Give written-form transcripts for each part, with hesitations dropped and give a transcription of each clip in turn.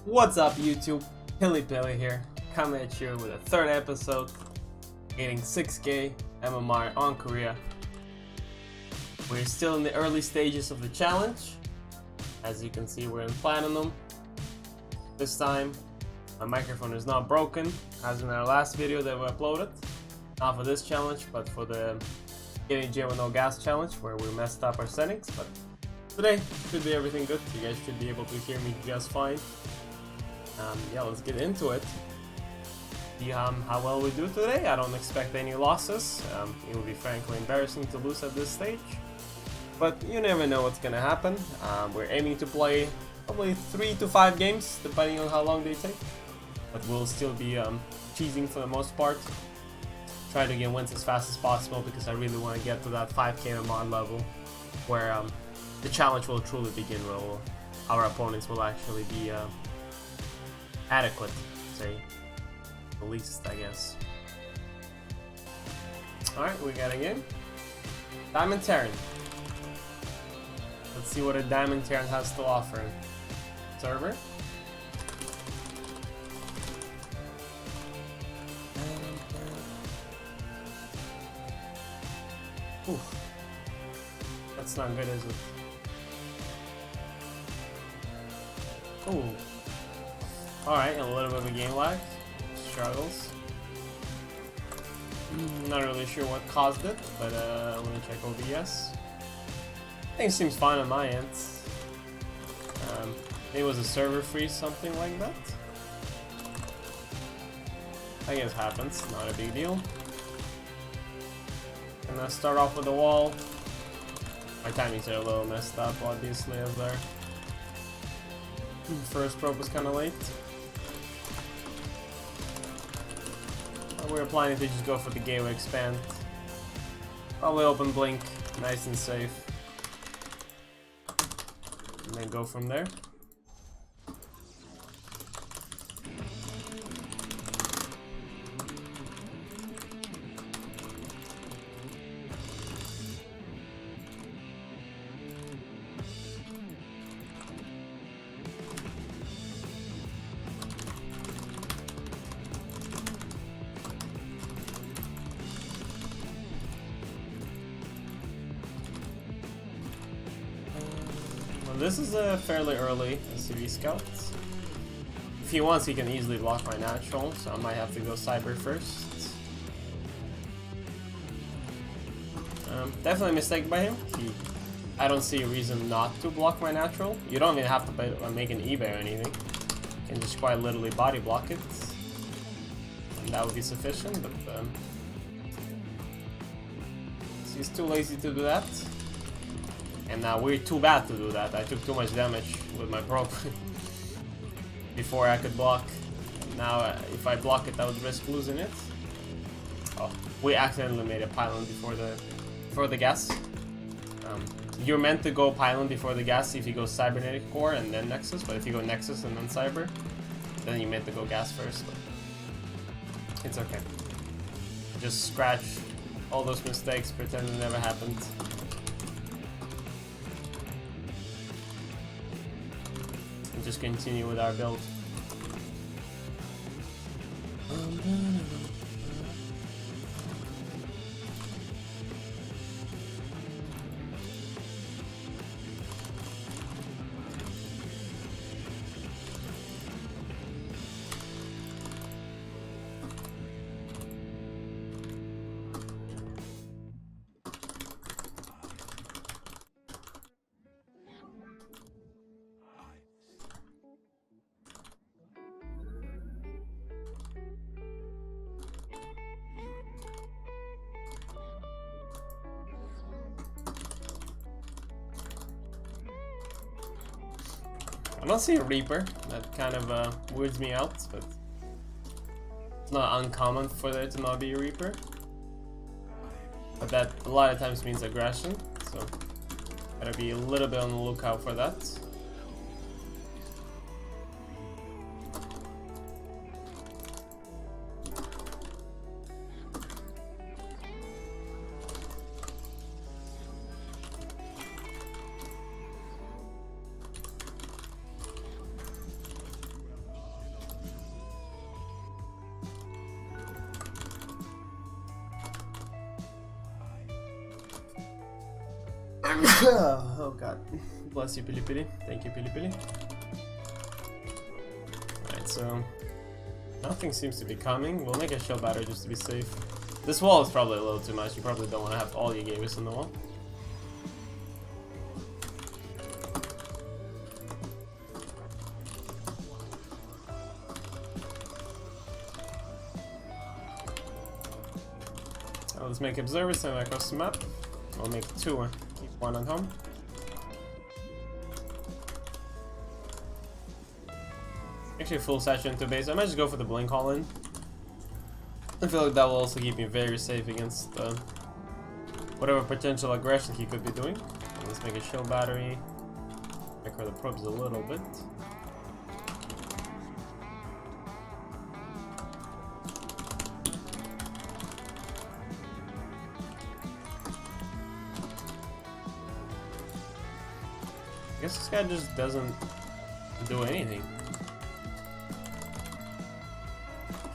What's up YouTube, PiLiPiLi here, coming at you with a third episode, getting 6k MMR on Korea. We're still in the early stages of the challenge. As you can see, we're in Platinum. This time, my microphone is not broken, as in our last video that we uploaded. Not for this challenge, but for the getting J with no gas challenge, where we messed up our settings. But today, should be everything good. You guys should be able to hear me just fine. Yeah, let's get into it. See how well we do today. I don't expect any losses. It would be frankly embarrassing to lose at this stage. But you never know what's gonna happen. We're aiming to play probably 3 to 5 games, depending on how long they take. But we'll still be cheesing for the most part. Try to get wins as fast as possible because I really want to get to that 5k MMR level where the challenge will truly begin, where our opponents will actually be adequate, say the least, I guess. Alright, we got a game. Diamond Terran. Let's see what a Diamond Terran has to offer. Server. Oof. That's not good, is it? Ooh. Alright, a little bit of a game lag. Struggles. Not really sure what caused it, but let me check OBS. I think it seems fine on my end. It was a server freeze, something like that. I guess happens, not a big deal. And I start off with the wall. My timings are a little messed up, obviously, as there. First probe was kind of late. We were planning to just go for the gateway expand. Probably open blink, nice and safe. And then go from there. This is a fairly early SCV scout. If he wants, he can easily block my natural, so I might have to go cyber first. Definitely a mistake by him. I don't see a reason not to block my natural. You don't even have to make an eBay or anything. You can just quite literally body block it. And that would be sufficient, but he's too lazy to do that. And now we're too bad to do that. I took too much damage with my probe before I could block. Now if I block it, I would risk losing it. Oh, we accidentally made a pylon before the gas. You're meant to go pylon before the gas if you go cybernetic core and then nexus, but if you go nexus and then cyber, then you meant to go gas first. But it's okay. Just scratch all those mistakes, pretend it never happened. Just continue with our build. I don't see a Reaper. That kind of weirds me out, but it's not uncommon for there to not be a Reaper. But that a lot of times means aggression, so gotta be a little bit on the lookout for that. Oh god. Bless you, PiLiPiLi. Thank you, PiLiPiLi. Alright, so nothing seems to be coming. We'll make a shell battery just to be safe. This wall is probably a little too much. You probably don't want to have all your gators on the wall. Let's make observers send across the map. We'll make 2. Keep 1 at home. Actually, full satchel into base. I might just go for the blink all in. I feel like that will also keep me very safe against whatever potential aggression he could be doing. Let's make a shield battery. Make her the probes a little bit. I guess this guy just doesn't do anything.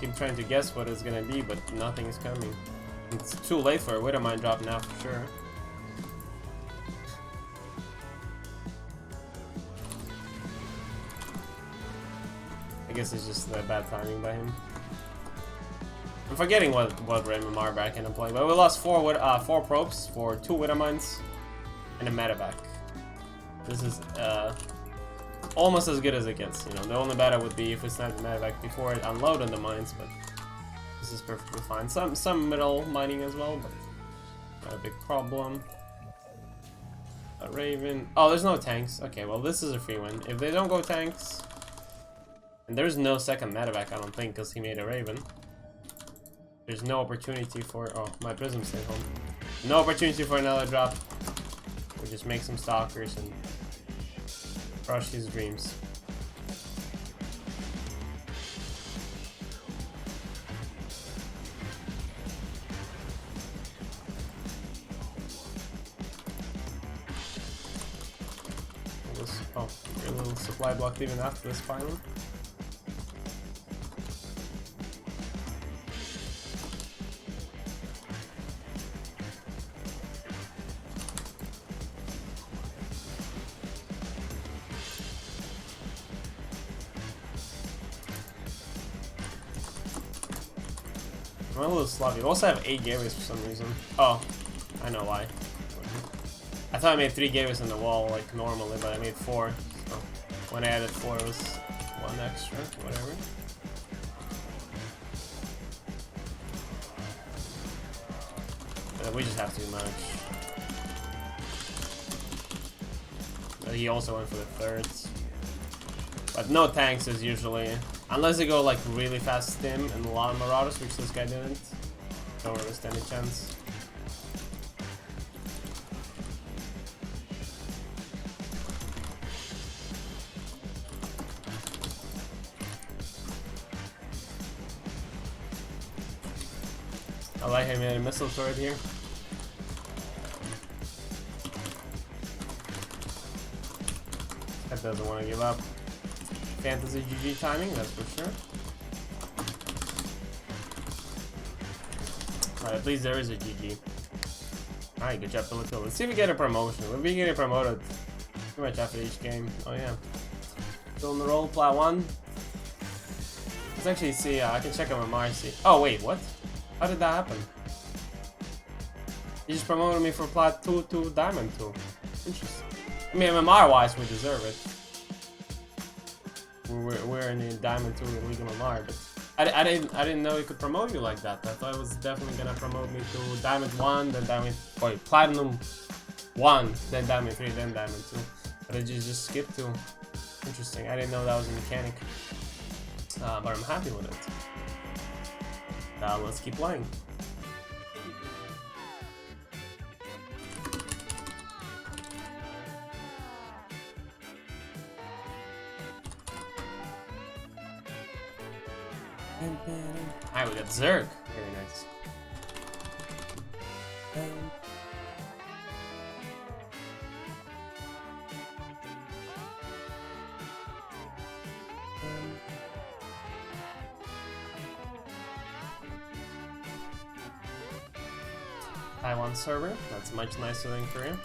Keep trying to guess what it's gonna be, but nothing is coming. It's too late for a Widowmine drop now for sure. I guess it's just bad timing by him. I'm forgetting what MMR back in play, but we lost 4 probes for 2 Widowmines and a medevac. This is almost as good as it gets. You know, the only bad would be if we sniped the medevac before it unloaded the mines, but this is perfectly fine. Some middle mining as well, but not a big problem. A Raven. Oh, there's no tanks. Okay, well this is a free win. If they don't go tanks, and there's no second medevac, I don't think, because he made a Raven. There's no opportunity for. Oh, my prism stayed home. No opportunity for another drop. We just make some stalkers and crush his dreams. Oh, a little supply blocked even after this final. I'm a little sloppy. We also have 8 gateways for some reason. Oh, I know why. I thought I made 3 gateways on the wall like normally, but I made 4. So when I added 4, it was 1 extra, whatever. We just have too much. But he also went for the thirds. But no tanks is usually, unless they go like really fast stim and a lot of marauders, which this guy didn't. Don't really stand a chance. I like how he made a missile turret here. That doesn't want to give up. Fantasy GG timing, that's for sure. Alright, at least there is a GG. Alright, good job, PiLiPiLi. Let's see if we get a promotion. We'll be getting promoted pretty much after each game. Oh yeah. Still in the roll, plat 1. Let's actually see, I can check on my MMR. Oh wait, what? How did that happen? You just promoted me from plat 2 to diamond 2. Interesting. I mean, MMR wise, we deserve it. We're in the diamond 2 in League MMR, but I didn't know it could promote you like that. I thought it was definitely gonna promote me to diamond 1, then diamond, wait, platinum 1, then diamond 3, then diamond 2. But I just skipped 2. Interesting. I didn't know that was a mechanic. But I'm happy with it. Now let's keep playing. Alright, we got Zerg. Very nice. Taiwan server. That's much nicer than Korea.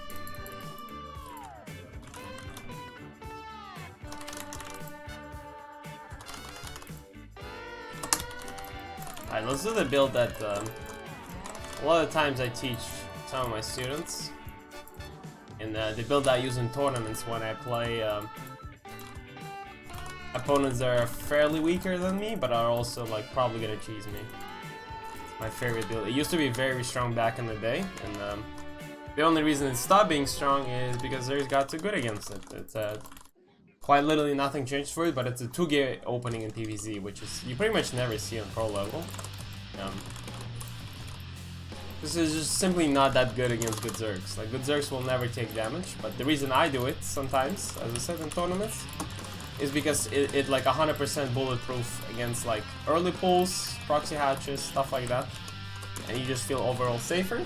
Alright, let's do the build that a lot of times I teach some of my students. And the build I use in tournaments when I play opponents that are fairly weaker than me, but are also like probably gonna cheese me. It's my favorite build. It used to be very strong back in the day, and the only reason it stopped being strong is because theirs got too good against it. It's quite literally nothing changed for it, but it's a 2-gate opening in PvZ, which is you pretty much never see on pro level. This is just simply not that good against good Zergs. Like, good Zergs will never take damage, but the reason I do it sometimes, as I said in tournaments, is because it like 100% bulletproof against like early pulls, proxy hatches, stuff like that, and you just feel overall safer.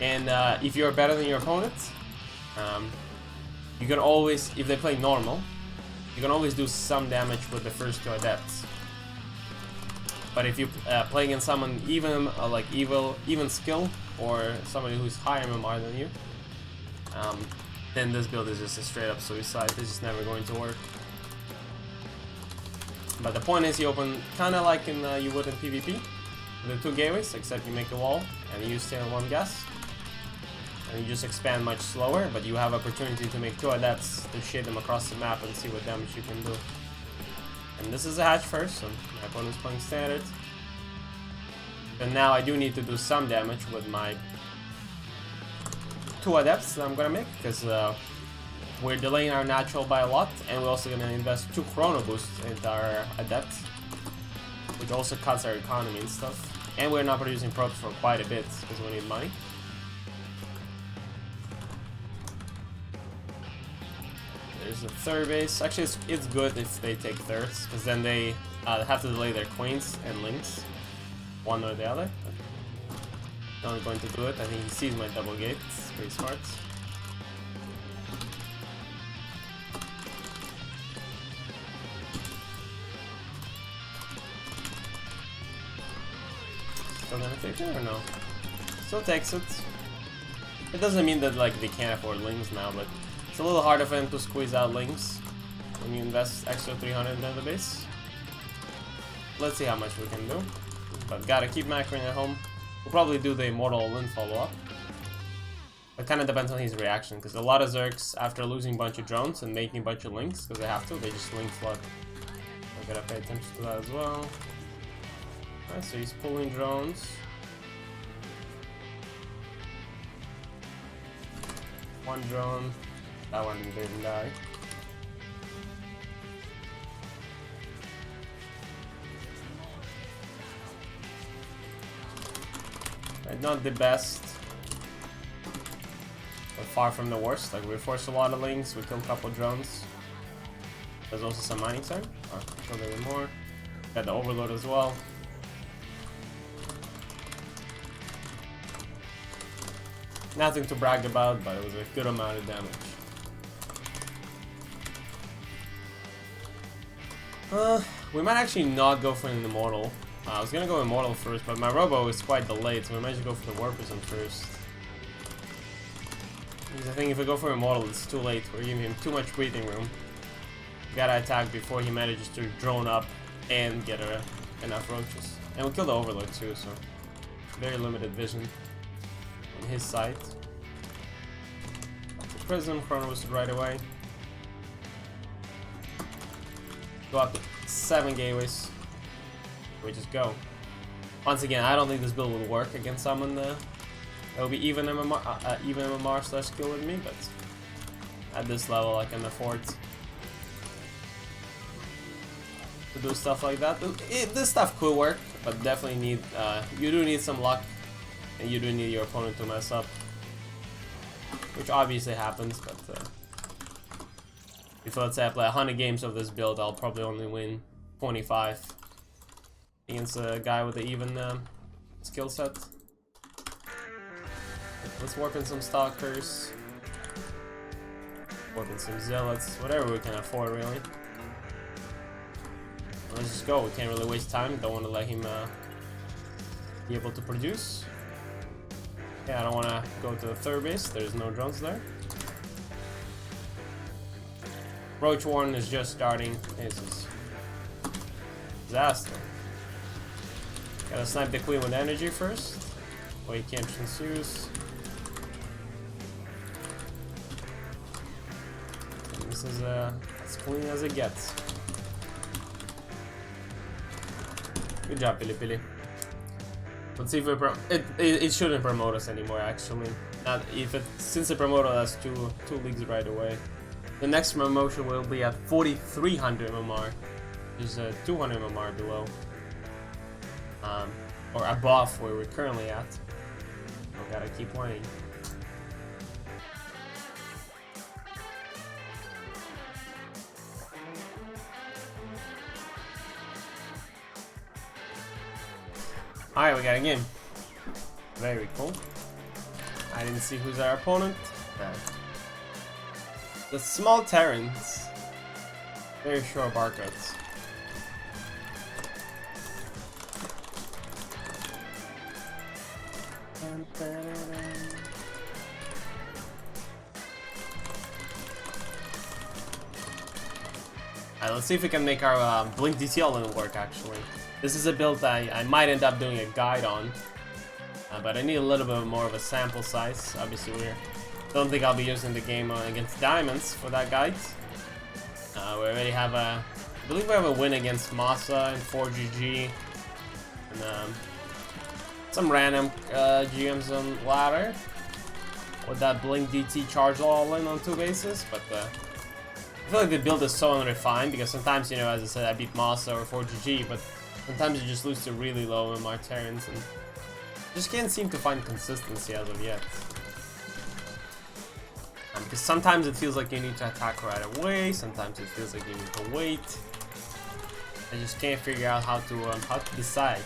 And if you're better than your opponent, you can always, if they play normal, you can always do some damage with the first 2 adepts. But if you play against someone even even skill, or somebody who's higher MMR than you, then this build is just a straight up suicide. This is never going to work. But the point is, you open kind of like you would in PvP, with the 2 gateways, except you make a wall and you stay on 1 gas. And you just expand much slower, but you have opportunity to make 2 adepts to shade them across the map and see what damage you can do. And this is a hatch first, so my opponent's playing standard. And now I do need to do some damage with my 2 adepts that I'm gonna make, because we're delaying our natural by a lot, and we're also gonna invest 2 chrono boosts into our adepts, which also cuts our economy and stuff. And we're not producing probes for quite a bit, because we need money. There's a 3rd base. Actually, it's good if they take 3rds, because then they have to delay their queens and links, one or the other. Not going to do it. I think he sees my double gate. It's pretty smart. Still gonna take it or no? Still takes it. It doesn't mean that like they can't afford lings now, but it's a little harder for them to squeeze out lings when you invest extra 300 into the base. Let's see how much we can do. But gotta keep macroing at home. We'll probably do the Immortal Lin follow-up. It kind of depends on his reaction, because a lot of Zergs, after losing a bunch of drones and making a bunch of links, because they have to, they just link flood. I gotta pay attention to that as well. Alright, so he's pulling drones. One drone. That one didn't die. Right, not the best, but far from the worst. Like, we forced a lot of links, we killed a couple drones. There's also some mining time. Oh, killed even more. Got the overload as well. Nothing to brag about, but it was a good amount of damage. We might actually not go for an Immortal. I was gonna go Immortal first, but my Robo is quite delayed, so we might just go for the Warpison first. Because I think if we go for Immortal, it's too late. We're giving him too much breathing room. We gotta attack before he manages to drone up and get enough roaches. And we kill the Overlord too, so very limited vision on his side. Prism, Chrono Boosted right away. Go up to 7 gateways. We just go. Once again, I don't think this build will work against someone that will be even MMR slash skill with me, but at this level I can afford to do stuff like that. This stuff could work, but definitely need you do need some luck, and you do need your opponent to mess up, which obviously happens. But if let's say I play 100 games of this build, I'll probably only win 25 against a guy with an even skill set. Let's warp in some Stalkers, warp in some Zealots, whatever we can afford really. Let's just go. We can't really waste time. Don't want to let him be able to produce. Yeah, I don't want to go to the 3rd base. There's no drones there. Roach Warren is just starting. This is disaster. Gotta snipe the queen with energy first. Oh, he can't transfuse. And this is as clean as it gets. Good job, PiLiPiLi. Let's see if it shouldn't promote us anymore. Actually, not if it since it promoted us two leagues right away. The next promotion will be at 4,300 MMR. There's 200 MMR below, or above where we're currently at. We gotta keep playing. Alright, we got a game. Very cool. I didn't see who's our opponent. The small Terrans. Very short barcodes. Alright, let's see if we can make our Blink DTL work actually. This is a build I might end up doing a guide on, but I need a little bit more of a sample size. Obviously, don't think I'll be using the game against Diamonds for that guide. We already have I believe we have a win against Masa and 4GG, and some random GMs on ladder with that Blink DT charge all in on 2 bases, but I feel like the build is so unrefined because sometimes, you know, as I said, I beat Masa or 4GG, but sometimes you just lose to really low MMR Terrans and just can't seem to find consistency as of yet. Because sometimes it feels like you need to attack right away, sometimes it feels like you need to wait. I just can't figure out how to decide.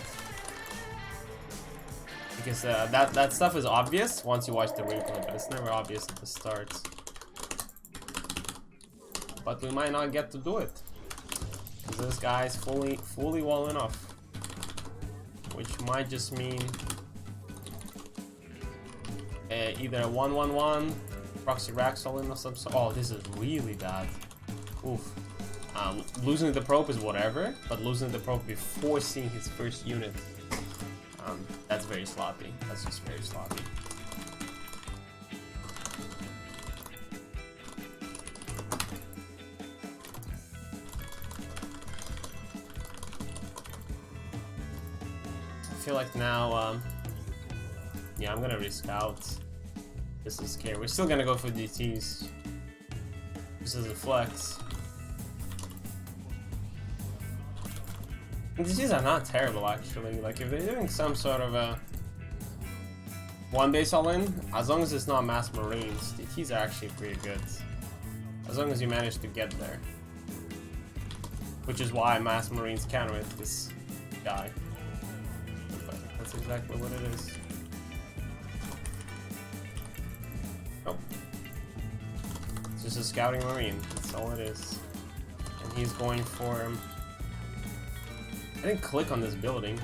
Because that stuff is obvious once you watch the replay, but it's never obvious at the start. But we might not get to do it. Because this guy is fully walling off. Which might just mean either a 1-1-1, proxy Raxol in or some sort. Oh, this is really bad. Oof. Losing the probe is whatever, but losing the probe before seeing his first unit, that's very sloppy. That's just very sloppy. I feel like now, yeah, I'm gonna re-scout. This is scary. We're still gonna go for DTs. This is a flex. DTs are not terrible actually. Like if they're doing some sort of a one base all in, as long as it's not mass marines, DTs are actually pretty good. As long as you manage to get there. Which is why mass marines counter with this guy. But that's exactly what it is. Oh. It's just a scouting marine, that's all it is. And he's going for I didn't click on this building.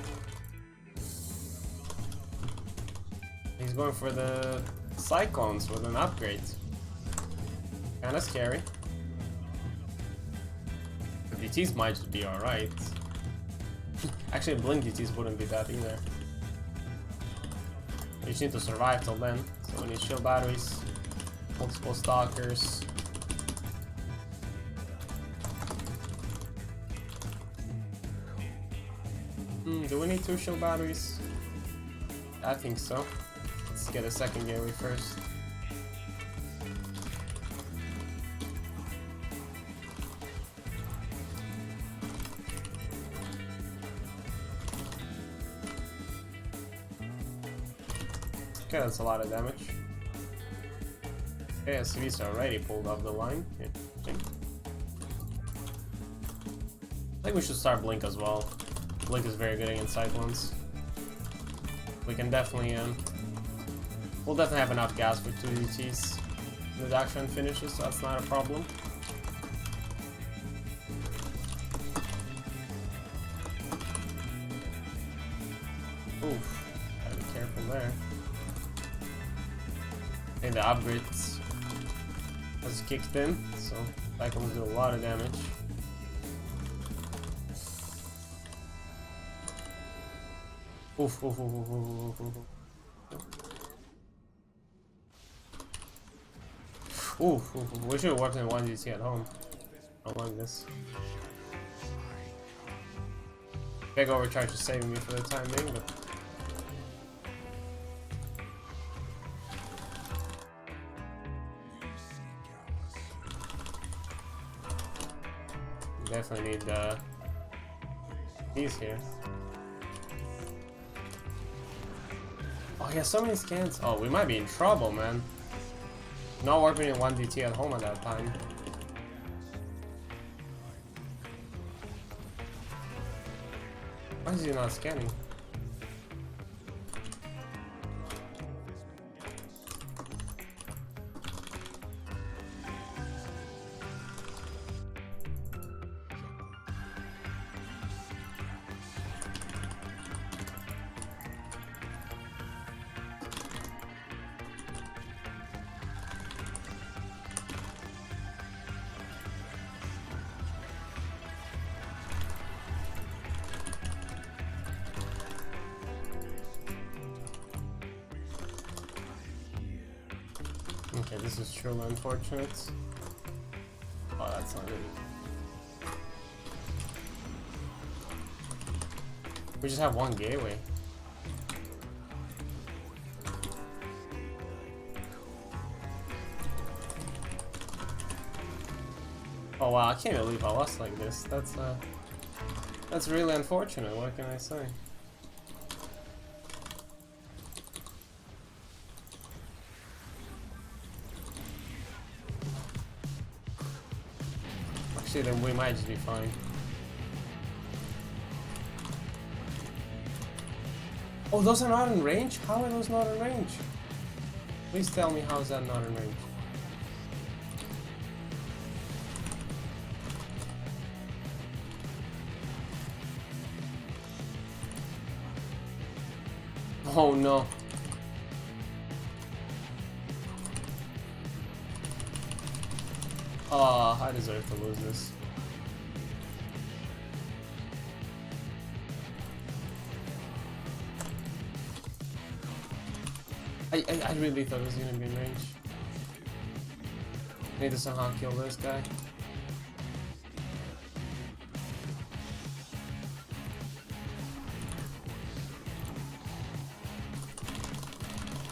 He's going for the Cyclones with an upgrade. Kinda scary. The DTs might just be alright. Actually, Blink DTs wouldn't be bad either. You just need to survive till then. So we need shield batteries, multiple stalkers. Do we need 2 shield batteries? I think so. Let's get a second gateway first. Okay, that's a lot of damage. Okay, SCV's already pulled off the line. Interesting. I think we should start Blink as well. Blink is very good against Cyclones. We can definitely, we'll definitely have enough gas for 2 DTs. The action finishes, so that's not a problem. Oof, gotta be careful there. I think the upgrades has kicked in, so Cyclones do a lot of damage. Oof, oof, oof, oof, oof, oof, oof. Oof, oof, oof. We should have worked in 1GT at home. I don't like this. Big overcharge is saving me for the time being, but definitely need these here. Oh yeah, so many scans. Oh, we might be in trouble, man. Not working in 1DT at home at that time. Why is he not scanning? Okay, this is truly unfortunate. Oh, that's not good. We just have one gateway. Oh wow, I can't believe I lost like this. That's really unfortunate. What can I say? Actually, then we might just be fine. Oh, those are not in range? How are those not in range? Please tell me how is that not in range? Oh no. Oh, I deserve to lose this. I really thought it was gonna be in range. I need to somehow kill this guy.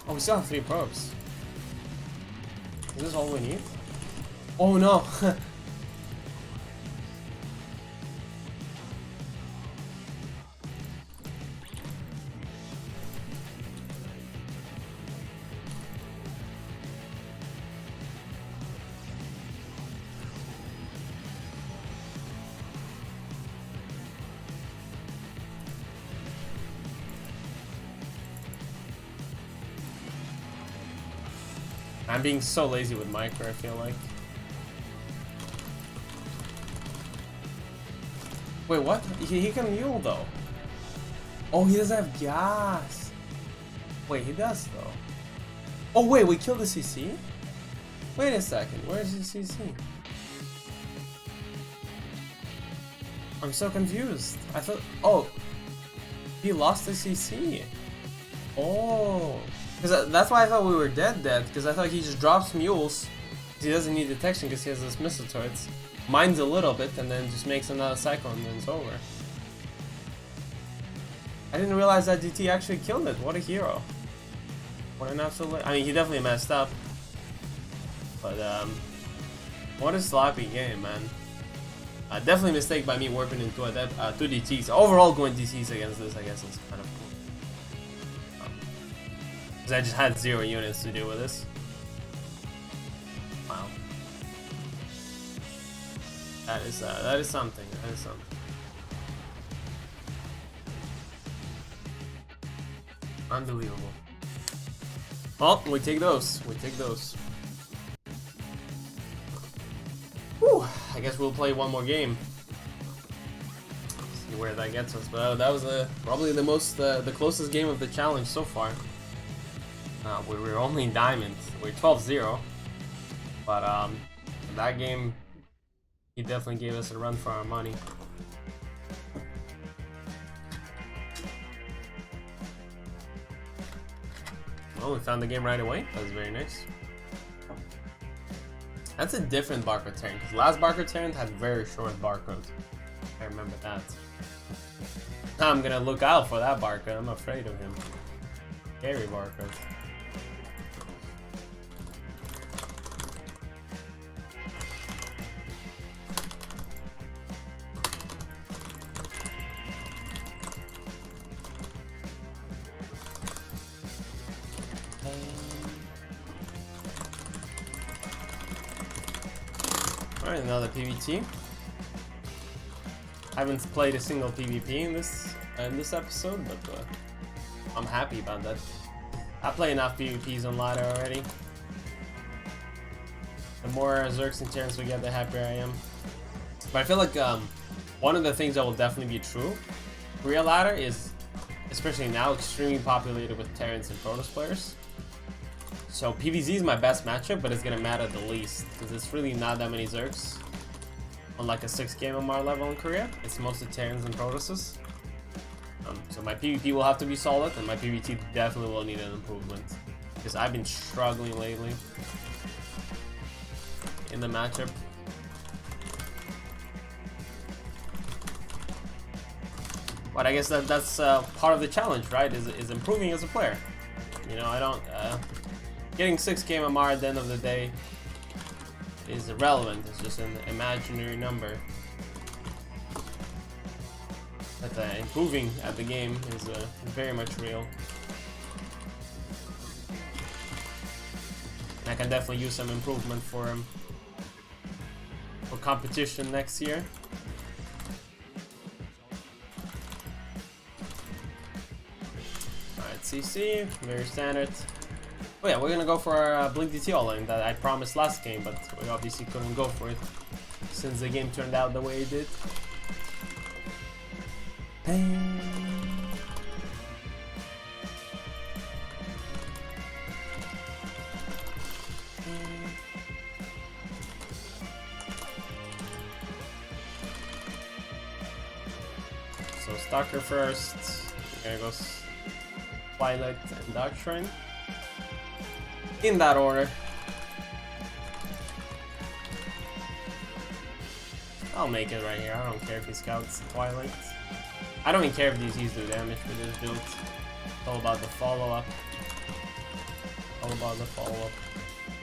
Oh, we still have 3 probes. Is this all we need? Oh no! I'm being so lazy with micro, I feel like. Wait, what? He can heal though. Oh, he doesn't have gas. Wait, he does though. Oh wait, we killed the CC? Wait a second, where's the CC? I'm so confused. I thought, oh, he lost the CC. Oh, because that's why I thought we were dead, because I thought he just drops mules. He doesn't need detection because he has this missile turrets. Mines a little bit and then just makes another cycle and then it's over. I didn't realize that DT actually killed it. What a hero. What an absolute... I mean, he definitely messed up. But, what a sloppy game, man. Definitely a mistake by me warping into two DTs. Overall, going DTs against this, I guess, is kind of cool. Because I just had 0 units to deal with this. Wow. That is something. That is something. Unbelievable. Well, we take those. We take those. Whew, I guess we'll play one more game. See where that gets us. But that was probably the closest game of the challenge so far. We were only in diamond. We're 12-0. But in that game, he definitely gave us a run for our money. Oh, we found the game right away. That was very nice. That's a different barcode Terran, because last barcode Terran had very short barcodes. I remember that. Now I'm gonna look out for that barcode. I'm afraid of him. Scary barcode. Alright, another PvT. I haven't played a single PvP in this episode, but I'm happy about that. I play enough PvPs on ladder already. The more Zergs and Terrans we get, the happier I am. But I feel like one of the things that will definitely be true, Korea ladder is, especially now, extremely populated with Terrans and Protoss players. So PvZ is my best matchup, but it's gonna matter the least because it's really not that many Zergs on like a 6K MMR level in Korea. It's mostly Terrans and Protosses. So my PvP will have to be solid, and my PvT definitely will need an improvement because I've been struggling lately in the matchup. But I guess that's part of the challenge, right? Is improving as a player. You know, I don't. Getting 6K MMR at the end of the day is irrelevant. It's just an imaginary number. But improving at the game is very much real. And I can definitely use some improvement for competition next year. Alright, CC, very standard. Oh yeah, we're gonna go for our Blink DT all-in that I promised last game, but we obviously couldn't go for it since the game turned out the way it did. So Stalker first, we're gonna go Twilight and Dark Shrine. In that order. I'll make it right here. I don't care if he scouts Twilight. I don't even care if these do damage for this build. It's all about the follow-up. All about the follow-up.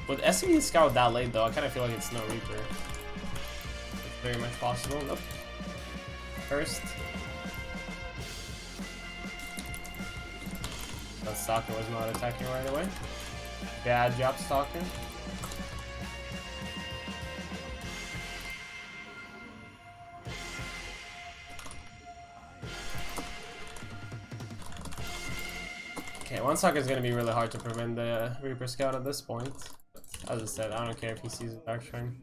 With SCV scout that late though, I kind of feel like it's no Reaper. It's very much possible. Nope. First. That Stalker was not attacking right away. Bad job, Stalker. Okay, one Stalker is going to be really hard to prevent the Reaper Scout at this point. But as I said, I don't care if he sees a Dark Shrine.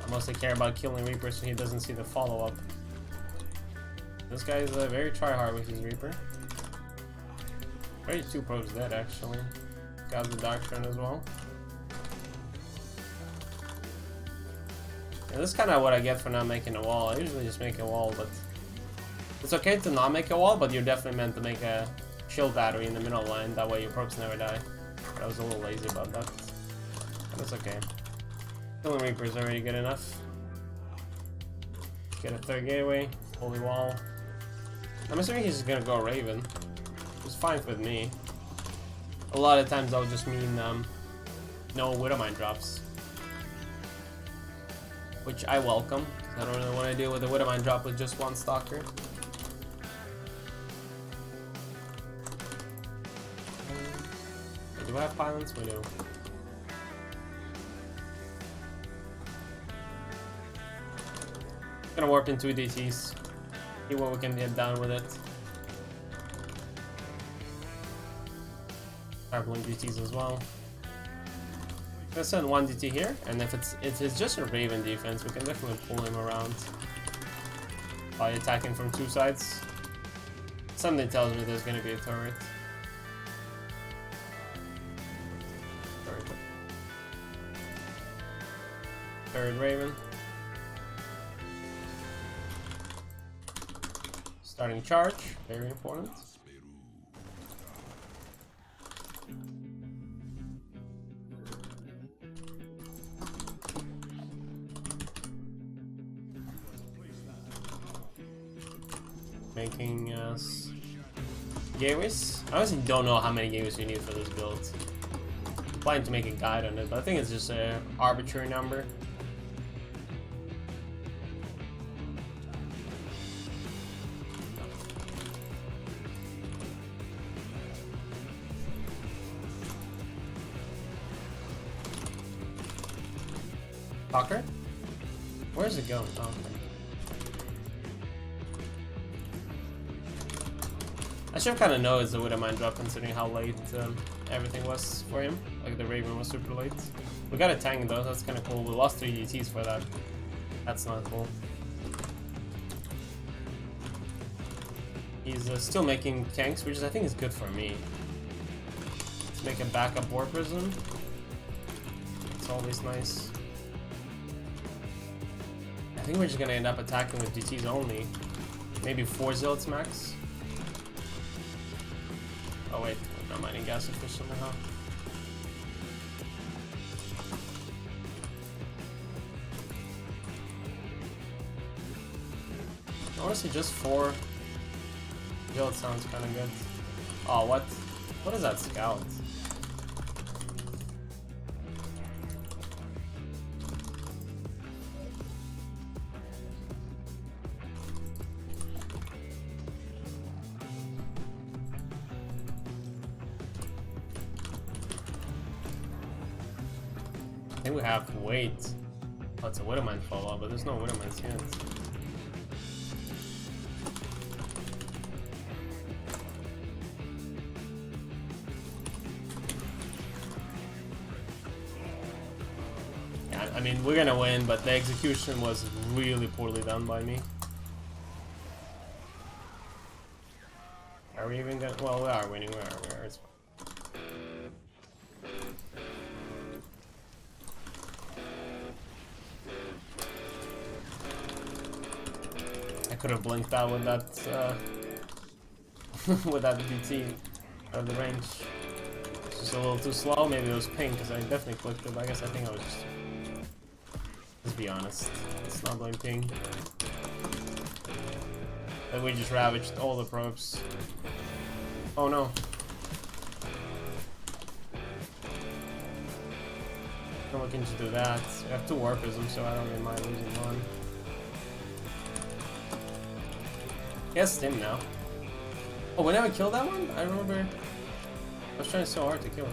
I mostly care about killing Reaper so he doesn't see the follow-up. This guy is very try-hard with his Reaper. 32 probes dead actually. Got the Dark Shrine as well. Yeah, this is kind of what I get for not making a wall. I usually just make a wall, but it's okay to not make a wall, but you're definitely meant to make a shield battery in the middle line. That way your probes never die. But I was a little lazy about that. But it's okay. Killing Reaper is already good enough. Get a third gateway, holy wall. I'm assuming he's just gonna go Raven. It's fine with me. A lot of times that'll just mean no Widowmine drops. Which I welcome. I don't really want to deal with a Widowmine drop with just one Stalker. Do I have pilots? We do. Gonna warp in 2 DTs. See what we can get down with it. Blink DTs as well. I'm gonna send 1 DT here, and if it's just a Raven defense, we can definitely pull him around by attacking from 2 sides. Something tells me there's gonna be a turret. Third Raven. Starting charge, very important. making gateways. I honestly don't know how many gateways we need for this build. I'm planning to make a guide on it, but I think it's just an arbitrary number. Talker? Where's it going? Oh, okay. I should have kind of noticed the Widowmine drop considering how late everything was for him. Like the Raven was super late. We got a tank though, that's kind of cool. We lost 3 DTs for that. That's not cool. He's still making tanks, which I think is good for me. Let's make a backup War Prism. It's always nice. I think we're just gonna end up attacking with DTs only. Maybe 4 Zealots max. Oh wait, we're not mining gas efficiently, huh? Honestly, just 4 Zealots sounds kind of good. Oh, what? What is that scout? I think we have wait. Oh, it's a Widowmine follow, but there's no Widowmines yet. Yeah, I mean, we're gonna win, but the execution was really poorly done by me. Are we even gonna? Well, we are winning. We are. It's fine. Could have blinked out with that with that DT out of the range. It's just a little too slow. Maybe it was ping because I definitely clicked it. But I think I was just. Let's be honest. Let's not blame ping. And we just ravaged all the probes. Oh no. I'm looking to do that. We have 2 War Prisms, so I don't really mind losing one. Yes, Stim now. Oh, we never killed that one? I remember I was trying so hard to kill it.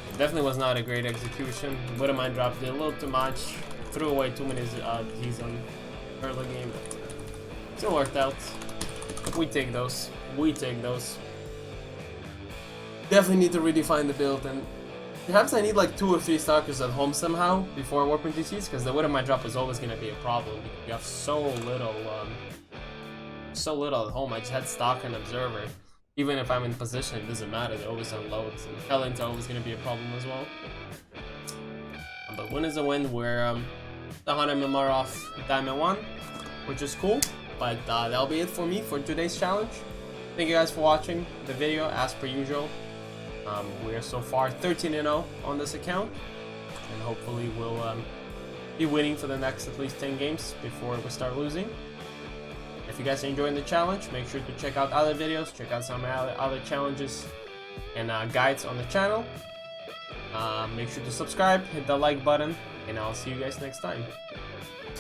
It definitely was not a great execution. Widowmine dropped it a little too much. Threw away too many Ds on early game, but still worked out. We take those. We take those. Definitely need to redefine the build, and perhaps I need like 2 or 3 stalkers at home somehow before warping DCs, because the Widowmine drop is always going to be a problem. You have so little at home. I just had stalker and observer. Even if I'm in position, it doesn't matter. They always unload, and Hellen's always going to be a problem as well. But win is a win. We're 100 MMR off Diamond 1, which is cool, but that'll be it for me for today's challenge. Thank you guys for watching the video, as per usual. We are so far 13-0 on this account, and hopefully we'll be winning for the next at least 10 games before we start losing. If you guys are enjoying the challenge, make sure to check out other videos, check out some other challenges and guides on the channel. Make sure to subscribe, hit the like button, and I'll see you guys next time.